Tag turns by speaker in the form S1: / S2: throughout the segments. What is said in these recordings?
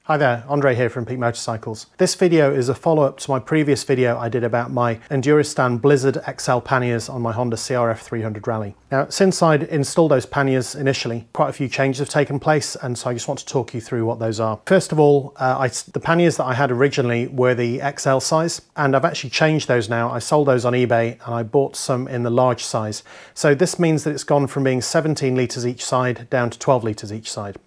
S1: Hi there, Andre here from Peak Motorcycles. This video is a follow-up to my previous video I did about my Enduristan Blizzard XL panniers on my Honda CRF300 Rally. Now, since I'd installed those panniers initially, quite a few changes have taken place, and so I just want to talk you through what those are. First of all, the panniers that I had originally were the XL size, and I've actually changed those now. I sold those on eBay and I bought some in the large size. So this means that it's gone from being 17 litres each side down to 12 litres each side.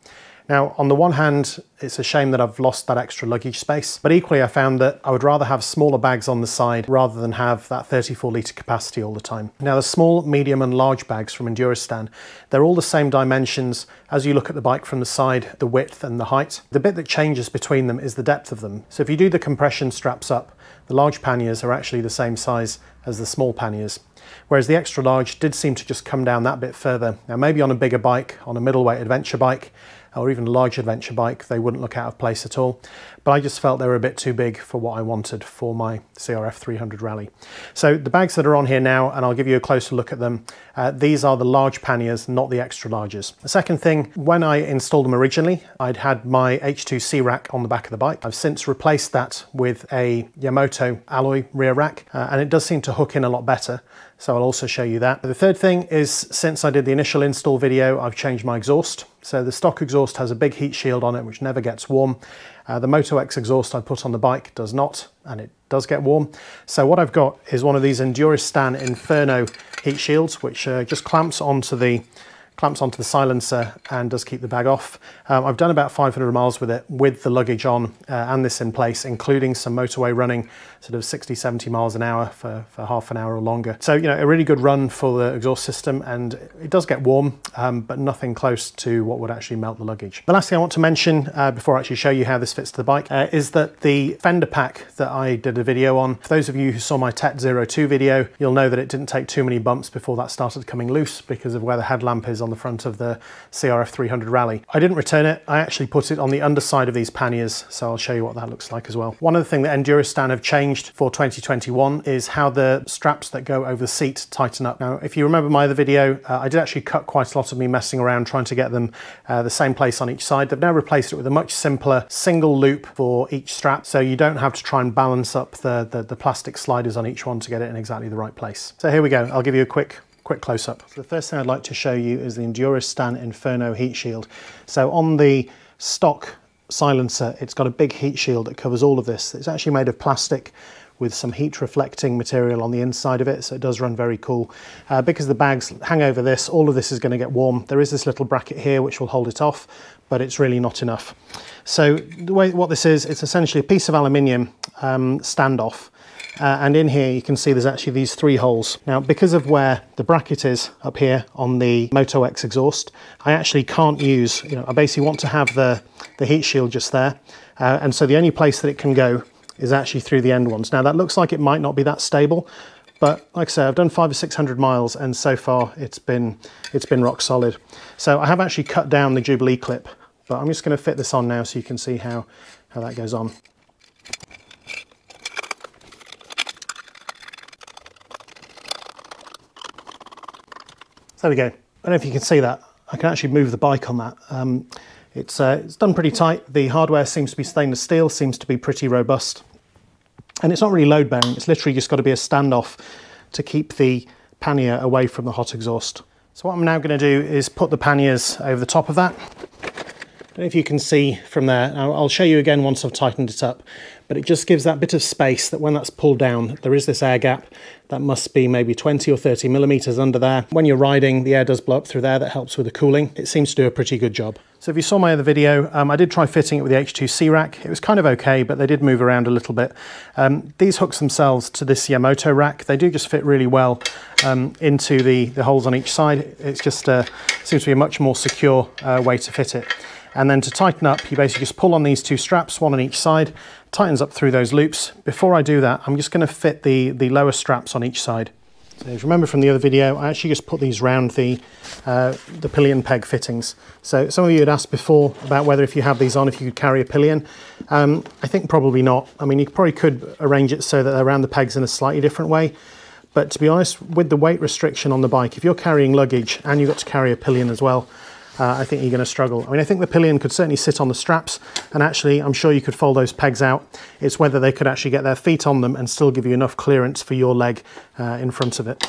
S1: Now, on the one hand, it's a shame that I've lost that extra luggage space, but equally I found that I would rather have smaller bags on the side rather than have that 34 litre capacity all the time. Now, the small, medium and large bags from Enduristan, they're all the same dimensions as you look at the bike from the side, the width and the height. The bit that changes between them is the depth of them. So if you do the compression straps up, the large panniers are actually the same size as the small panniers, whereas the extra large did seem to just come down that bit further. Now, maybe on a bigger bike, on a middleweight adventure bike, or even a large adventure bike, they wouldn't look out of place at all. But I just felt they were a bit too big for what I wanted for my CRF300 Rally. So the bags that are on here now, and I'll give you a closer look at them, these are the large panniers, not the extra larges. The second thing, when I installed them originally, I'd had my H2C rack on the back of the bike. I've since replaced that with a Yamoto alloy rear rack, and it does seem to hook in a lot better. So I'll also show you that. The third thing is, since I did the initial install video, I've changed my exhaust. So the stock exhaust has a big heat shield on it, which never gets warm. The MotoX exhaust I put on the bike does not, and it does get warm. So what I've got is one of these Enduristan Inferno heat shields, which just clamps onto the silencer and does keep the bag off. I've done about 500 miles with it, with the luggage on and this in place, including some motorway running, sort of 60, 70 miles an hour for half an hour or longer. So, you know, a really good run for the exhaust system, and it does get warm, but nothing close to what would actually melt the luggage. The last thing I want to mention before I actually show you how this fits to the bike is that the fender pack that I did a video on, for those of you who saw my TET02 video, you'll know that it didn't take too many bumps before that started coming loose because of where the headlamp is on the front of the CRF300 Rally. I didn't return it, I actually put it on the underside of these panniers, so I'll show you what that looks like as well. One other thing that Enduristan have changed for 2021 is how the straps that go over the seat tighten up. Now, if you remember my other video, I did actually cut quite a lot of me messing around trying to get them the same place on each side. They've now replaced it with a much simpler single loop for each strap, so you don't have to try and balance up the plastic sliders on each one to get it in exactly the right place. So here we go, I'll give you a quick close-up. So the first thing I'd like to show you is the Enduristan Inferno heat shield. So on the stock silencer, it's got a big heat shield that covers all of this. It's actually made of plastic with some heat reflecting material on the inside of it, so it does run very cool. Because the bags hang over this, all of this is going to get warm. There is this little bracket here which will hold it off, but it's really not enough. So what this is, it's essentially a piece of aluminium standoff. And in here you can see there's actually these three holes. Now, because of where the bracket is up here on the MotoX exhaust, I actually can't use, I basically want to have the heat shield just there. And so the only place that it can go is actually through the end ones. Now, that looks like it might not be that stable, but like I say, I've done 500 or 600 miles and so far it's been rock solid. So I have actually cut down the Jubilee clip, but I'm just going to fit this on now so you can see how that goes on. So there we go. I don't know if you can see that. I can actually move the bike on that. It's done pretty tight. The hardware seems to be stainless steel, seems to be pretty robust. And it's not really load bearing. It's literally just got to be a standoff to keep the pannier away from the hot exhaust. So what I'm now going to do is put the panniers over the top of that. I don't know if you can see from there. I'll show you again once I've tightened it up, but it just gives that bit of space that when that's pulled down, there is this air gap that must be maybe 20 or 30 millimeters under there. When you're riding, the air does blow up through there. That helps with the cooling. It seems to do a pretty good job. So if you saw my other video, I did try fitting it with the H2C rack. It was kind of okay, but they did move around a little bit. These hooks themselves to this Yamoto rack, they do just fit really well into the holes on each side. It's just seems to be a much more secure way to fit it. And then to tighten up, you basically just pull on these two straps, one on each side, tightens up through those loops. Before I do that, I'm just going to fit the lower straps on each side. So if you remember from the other video, I actually just put these round the pillion peg fittings. So some of you had asked before about whether if you have these on, if you could carry a pillion. I think probably not. I mean, you probably could arrange it so that they're around the pegs in a slightly different way. But to be honest, with the weight restriction on the bike, if you're carrying luggage and you've got to carry a pillion as well, I think you're going to struggle. I mean, I think the pillion could certainly sit on the straps, and actually I'm sure you could fold those pegs out. It's whether they could actually get their feet on them and still give you enough clearance for your leg in front of it.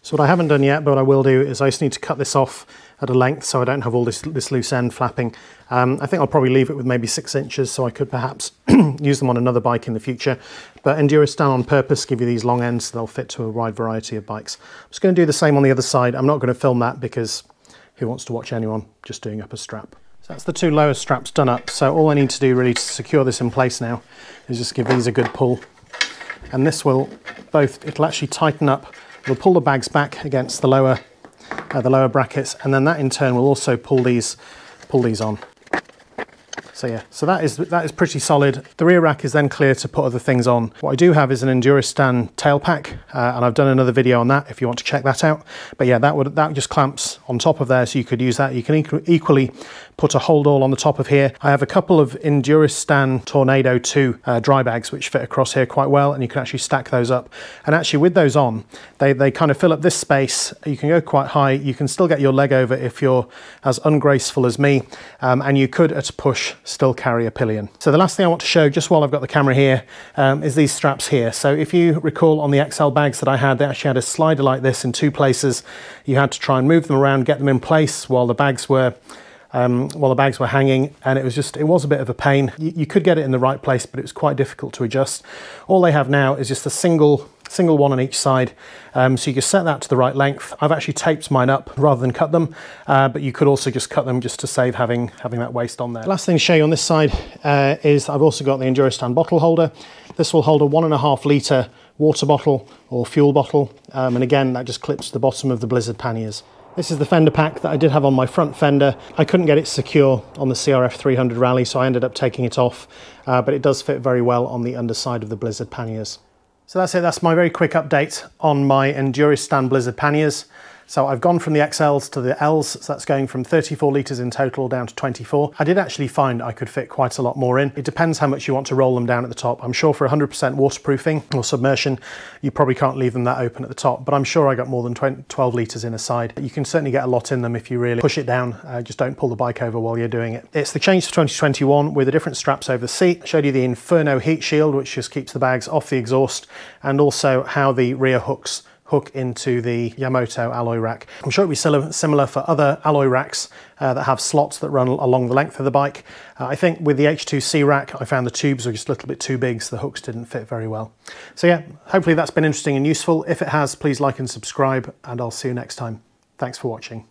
S1: So what I haven't done yet, but what I will do, is I just need to cut this off at a length so I don't have all this loose end flapping. I think I'll probably leave it with maybe 6 inches, so I could perhaps use them on another bike in the future. But Enduristan on purpose give you these long ends, so they'll fit to a wide variety of bikes. I'm just going to do the same on the other side. I'm not going to film that because who wants to watch anyone just doing up a strap? So that's the 2 lower straps done up. So all I need to do really to secure this in place now is just give these a good pull. And this will it'll actually tighten up. We'll pull the bags back against the lower brackets, and then that in turn will also pull these on. So yeah, so that is pretty solid. The rear rack is then clear to put other things on. What I do have is an Enduristan tail pack, and I've done another video on that if you want to check that out. But yeah, that just clamps on top of there, so you could use that. You can equally put a hold all on the top of here. I have a couple of Enduristan Tornado 2 dry bags which fit across here quite well, and you can actually stack those up. And actually with those on, they kind of fill up this space. You can go quite high. You can still get your leg over if you're as ungraceful as me, and you could at a push still carry a pillion. So the last thing I want to show, just while I've got the camera here, is these straps here. So if you recall on the XL bags that I had, they actually had a slider like this in 2 places. You had to try and move them around, get them in place while the bags were hanging, and it was a bit of a pain. You could get it in the right place, but it was quite difficult to adjust. All they have now is just a single one on each side, so you can set that to the right length. I've actually taped mine up rather than cut them, but you could also just cut them just to save having that waste on there. Last thing to show you on this side is I've also got the Enduristan bottle holder. This will hold a 1.5 litre water bottle or fuel bottle, and again that just clips to the bottom of the Blizzard panniers. This is the fender pack that I did have on my front fender. I couldn't get it secure on the CRF300 Rally, so I ended up taking it off, but it does fit very well on the underside of the Blizzard panniers. So that's it, that's my very quick update on my Enduristan Blizzard panniers. So I've gone from the XLs to the Ls, so that's going from 34 litres in total down to 24. I did actually find I could fit quite a lot more in. It depends how much you want to roll them down at the top. I'm sure for 100% waterproofing or submersion, you probably can't leave them that open at the top, but I'm sure I got more than 12 litres in a side. You can certainly get a lot in them if you really push it down. Just don't pull the bike over while you're doing it. It's the change for 2021 with the different straps over the seat. I showed you the Inferno heat shield, which just keeps the bags off the exhaust, and also how the rear hooks hook into the Yamoto alloy rack. I'm sure it'll be similar for other alloy racks that have slots that run along the length of the bike. I think with the H2C rack, I found the tubes were just a little bit too big, so the hooks didn't fit very well. So yeah, hopefully that's been interesting and useful. If it has, please like and subscribe, and I'll see you next time. Thanks for watching.